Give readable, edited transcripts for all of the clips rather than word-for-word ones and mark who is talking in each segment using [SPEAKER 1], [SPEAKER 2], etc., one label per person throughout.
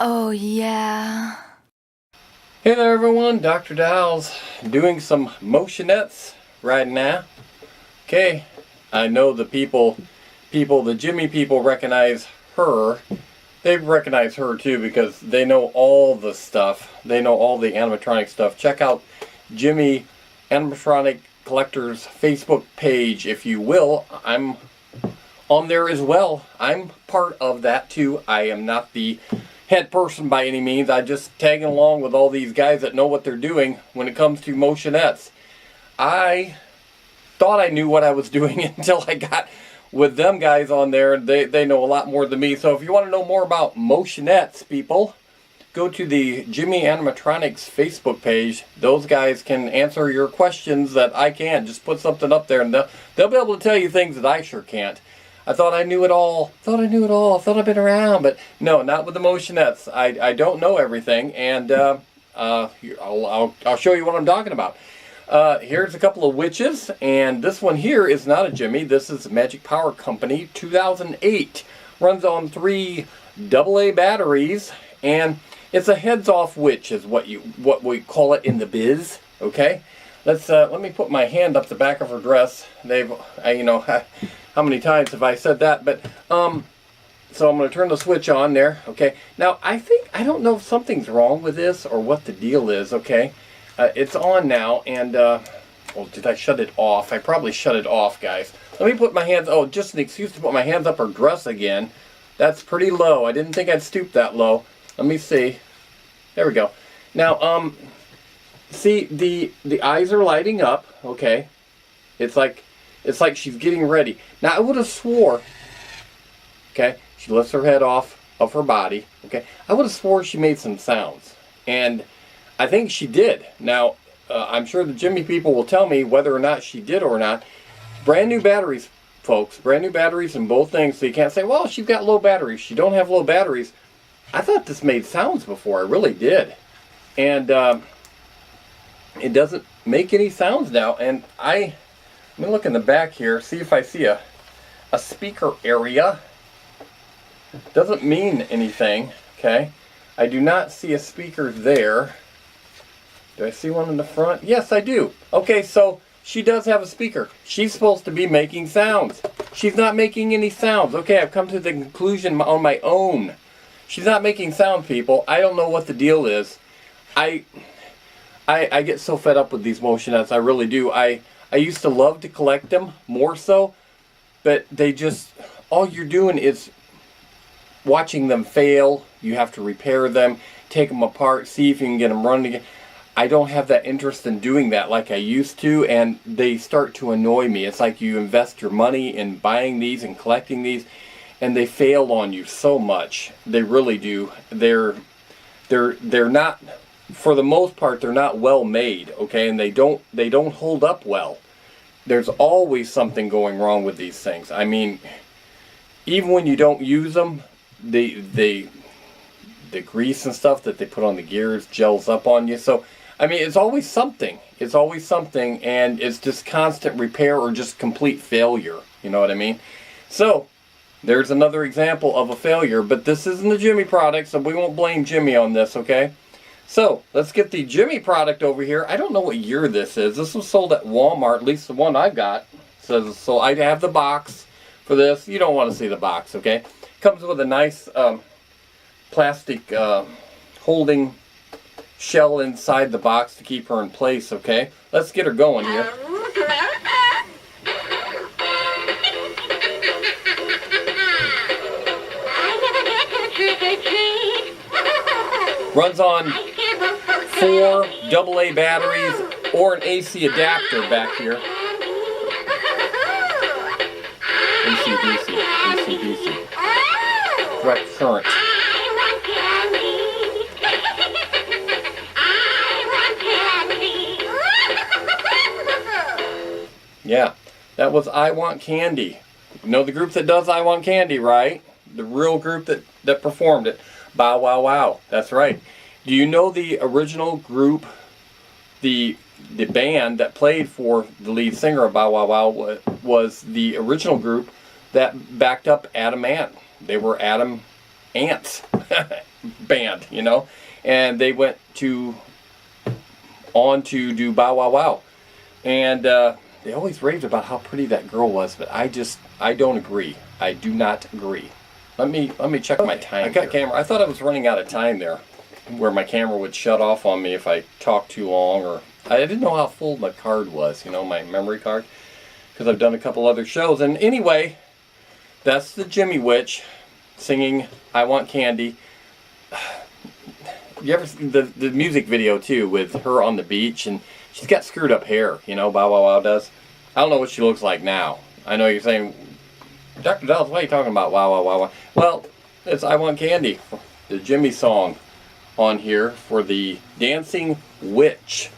[SPEAKER 1] Oh yeah.
[SPEAKER 2] Hey there everyone, Dr. Dollz doing some motion-ettes right now. Okay, I know the the Gemmy people recognize her. They recognize her too because they know all the stuff. They know all the animatronic stuff. Check out Gemmy Animatronic Collector's Facebook page if you will. I'm on there as well. I'm part of that too. I am not the head person by any means. I just tagging along with all these guys that know what they're doing when it comes to motion-ettes. I thought I knew what I was doing until I got with them guys on there. They know a lot more than me. So if you want to know more about motion-ettes, people, go to the Gemmy Animatronics Facebook page. Those guys can answer your questions that I can't. Just put something up there and they'll be able to tell you things that I sure can't. I thought I knew it all. Thought I'd been around, but no, not with the motion-ettes. I don't know everything, and I'll show you what I'm talking about. Here's a couple of witches, and this one here is not a Gemmy. This is Magic Power Company 2008. Runs on 3 AA batteries, and it's a heads-off witch, is what we call it in the biz. Okay, let me put my hand up the back of her dress. How many times have I said that? But so I'm going to turn the switch on there. Okay. Now I don't know if something's wrong with this or what the deal is. Okay. It's on now, and well, did I shut it off? I probably shut it off, guys. Let me put my hands. Oh, just an excuse to put my hands up her dress again. That's pretty low. I didn't think I'd stoop that low. Let me see. There we go. Now see the eyes are lighting up. Okay. It's like she's getting ready. Now I would have swore, okay, she lifts her head off of her body, okay, I would have swore she made some sounds, and I think she did. Now, I'm sure the Gemmy people will tell me whether or not she did or not. Brand new batteries, folks, brand new batteries in both things, so you can't say, well, she's got low batteries. She don't have low batteries. I thought this made sounds before, I really did, and it doesn't make any sounds now, and let me look in the back here, see if I see a speaker area. Doesn't mean anything, okay? I do not see a speaker there. Do I see one in the front? Yes, I do. Okay, so she does have a speaker. She's supposed to be making sounds. She's not making any sounds. Okay, I've come to the conclusion on my own. She's not making sound, people. I don't know what the deal is. I get so fed up with these motion-ettes. I really do. I used to love to collect them, more so, but all you're doing is watching them fail. You have to repair them, take them apart, see if you can get them running again. I don't have that interest in doing that like I used to, and they start to annoy me. It's like you invest your money in buying these and collecting these, and they fail on you so much. They really do. They're not, for the most part, they're not well made, okay, and they don't hold up well. There's always something going wrong with these things. I mean, even when you don't use them, the grease and stuff that they put on the gears gels up on you. So, I mean, it's always something. It's always something, and it's just constant repair or just complete failure. You know what I mean? So, there's another example of a failure, but this isn't a Gemmy product, so we won't blame Gemmy on this, okay? So, let's get the Gemmy product over here. I don't know what year this is. This was sold at Walmart, at least the one I got. So I have the box for this. You don't want to see the box, okay? Comes with a nice plastic holding shell inside the box to keep her in place, okay? Let's get her going here. Runs on 4 AA batteries or an AC adapter back here. AC/DC. Direct current. Yeah, that was I Want Candy. You know the group that does I Want Candy, right? The real group that performed it. Bow Wow Wow. That's right. Do you know the original group, the band that played for the lead singer of Bow Wow Wow was the original group that backed up Adam Ant. They were Adam Ants. band, you know, and they went on to do Bow Wow Wow, and they always raved about how pretty that girl was, but I don't agree. I do not agree. Let me check my time. I got camera. I thought I was running out of time there, where my camera would shut off on me if I talked too long, or I didn't know how full my card was, you know, my memory card, because I've done a couple other shows. And anyway, that's the Gemmy Witch singing "I Want Candy." You ever see the music video too, with her on the beach, and she's got screwed up hair, you know, Bow Wow Wow does. I don't know what she looks like now. I know you're saying, Dr. Dollz, what are you talking about? Wow, wow, wow, wow. Well, it's "I Want Candy," the Gemmy song on here for the Dancing Witch.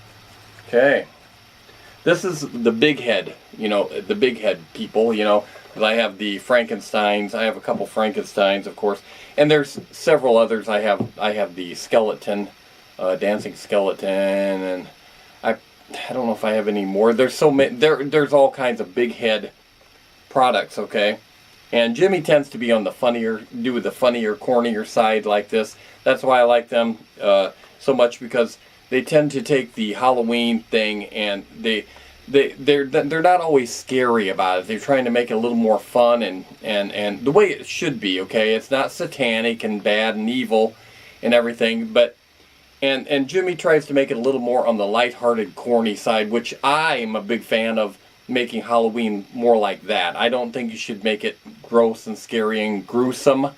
[SPEAKER 2] Okay. This is the big head, you know, the big head people, you know. I have the Frankensteins. I have a couple Frankensteins, of course, and there's several others. I have the skeleton, dancing skeleton, and I don't know if I have any more. There's so many. There's all kinds of big head products. Okay, and Gemmy tends to be on the funnier, cornier side like this. That's why I like them so much, because they tend to take the Halloween thing and they're not always scary about it. They're trying to make it a little more fun and the way it should be, okay? It's not satanic and bad and evil and everything, but and Gemmy tries to make it a little more on the lighthearted, corny side, which I am a big fan of, making Halloween more like that. I don't think you should make it gross and scary and gruesome.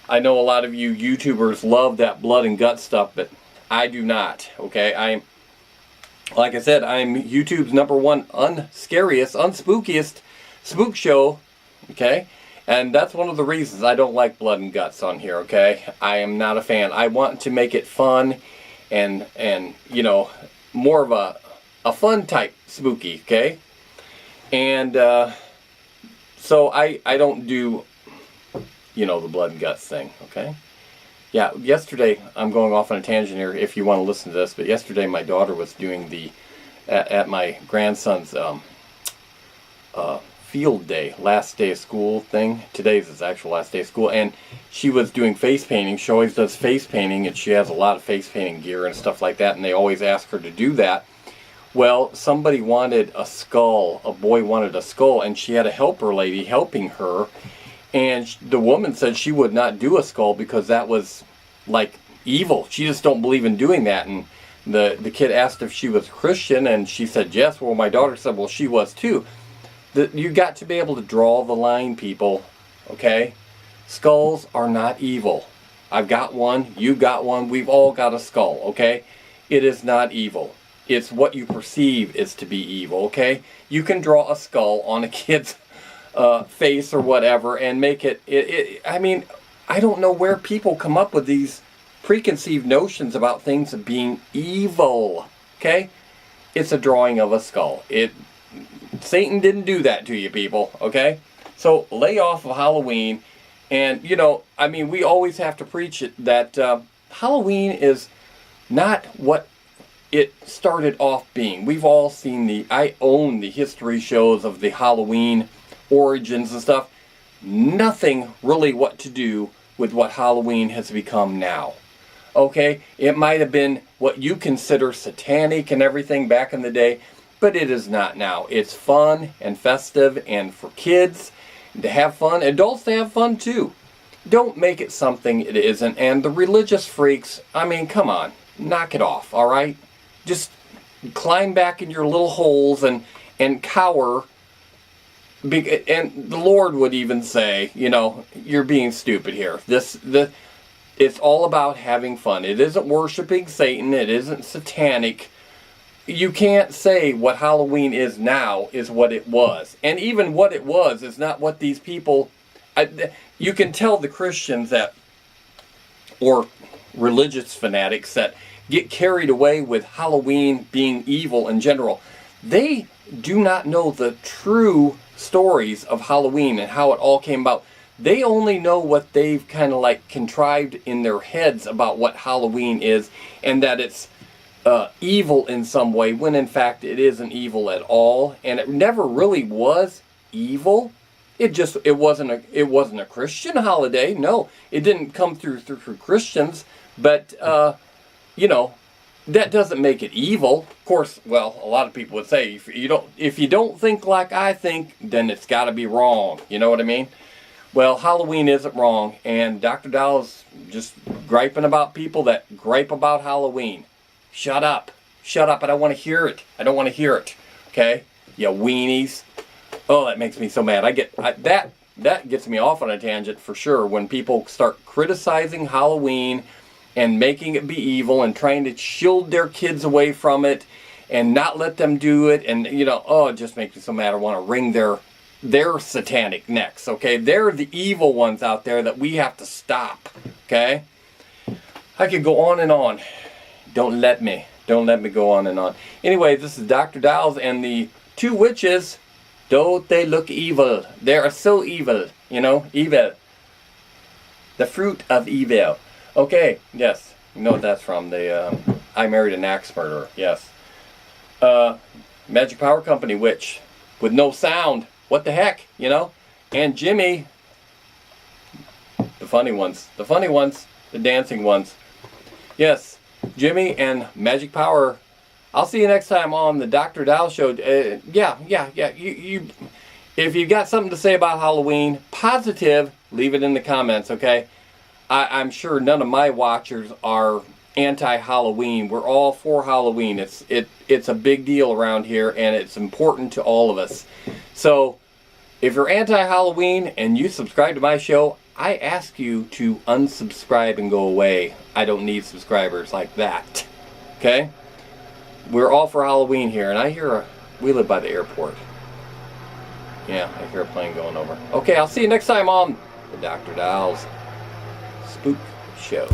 [SPEAKER 2] I know a lot of you YouTubers love that blood and gut stuff, but I do not, okay? Like I said, I'm YouTube's #1 unscariest, unspookiest spook show, okay? And that's one of the reasons I don't like blood and guts on here, okay? I am not a fan. I want to make it fun and you know, more of a fun type spooky, okay? And so I don't do, you know, the blood and guts thing, okay? Yeah, yesterday, I'm going off on a tangent here if you want to listen to this, but yesterday my daughter was doing at my grandson's field day, last day of school thing. Today's his actual last day of school, and she was doing face painting. She always does face painting, and she has a lot of face painting gear and stuff like that, and they always ask her to do that. Well, somebody wanted a skull, a boy wanted a skull, and she had a helper lady helping her. And the woman said she would not do a skull because that was like evil. She just don't believe in doing that. And the kid asked if she was Christian, and she said yes. Well, my daughter said, well, she was too. You got to be able to draw the line, people. Okay? Skulls are not evil. I've got one. You got one. We've all got a skull. Okay? It is not evil. It's what you perceive is to be evil. Okay? You can draw a skull on a kid's face or whatever and make it, I mean, I don't know where people come up with these preconceived notions about things being evil, okay? It's a drawing of a skull. Satan didn't do that to you, people, okay? So lay off of Halloween, and, you know, I mean, we always have to preach it that Halloween is not what it started off being. We've all seen I own the history shows of the Halloween origins and stuff. Nothing really what to do with what Halloween has become now. Okay, it might have been what you consider satanic and everything back in the day, but it is not now. It's fun and festive and for kids to have fun, adults to have fun too. Don't make it something it isn't. And the religious freaks, I mean, come on, knock it off, all right? Just climb back in your little holes and cower. And the Lord would even say, you know, you're being stupid here. It's all about having fun. It isn't worshiping Satan. It isn't satanic. You can't say what Halloween is now is what it was. And even what it was is not what these people... you can tell the Christians that, or religious fanatics that get carried away with Halloween being evil in general. They do not know the true stories of Halloween and how it all came about. They only know what they've kind of like contrived in their heads about what Halloween is, and that it's evil in some way, when in fact it isn't evil at all, and it never really was evil. It wasn't a Christian holiday. No, it didn't come through Christians. But you know, that doesn't make it evil. Of course, well, a lot of people would say if you don't think like I think, then it's got to be wrong. You know what I mean? Well, Halloween isn't wrong, and Dr. Dollz just griping about people that gripe about Halloween. Shut up. Shut up. I don't want to hear it. I don't want to hear it. Okay? You weenies. Oh, that makes me so mad. That gets me off on a tangent for sure when people start criticizing Halloween and making it be evil and trying to shield their kids away from it and not let them do it. And, you know, oh, it just makes me so mad. I want to wring their satanic necks, okay? They're the evil ones out there that we have to stop, okay? I could go on and on. Don't let me go on and on. Anyway, this is Dr. Dollz and the two witches. Don't they look evil? They are so evil, you know, evil. The fruit of evil. Okay, yes, you know what that's from. I Married an Axe Murderer, yes. Magic Power Company witch with no sound. What the heck, you know? And Gemmy, the funny ones, the dancing ones. Yes, Gemmy and Magic Power. I'll see you next time on the Dr. Dollz Show. Yeah. You, if you've got something to say about Halloween, positive, leave it in the comments, okay? I'm sure none of my watchers are anti-Halloween. We're all for Halloween. It's a big deal around here, and it's important to all of us. So, if you're anti-Halloween and you subscribe to my show, I ask you to unsubscribe and go away. I don't need subscribers like that. Okay? We're all for Halloween here, and we live by the airport. Yeah, I hear a plane going over. Okay, I'll see you next time on the Dr. Dollz Spook Show.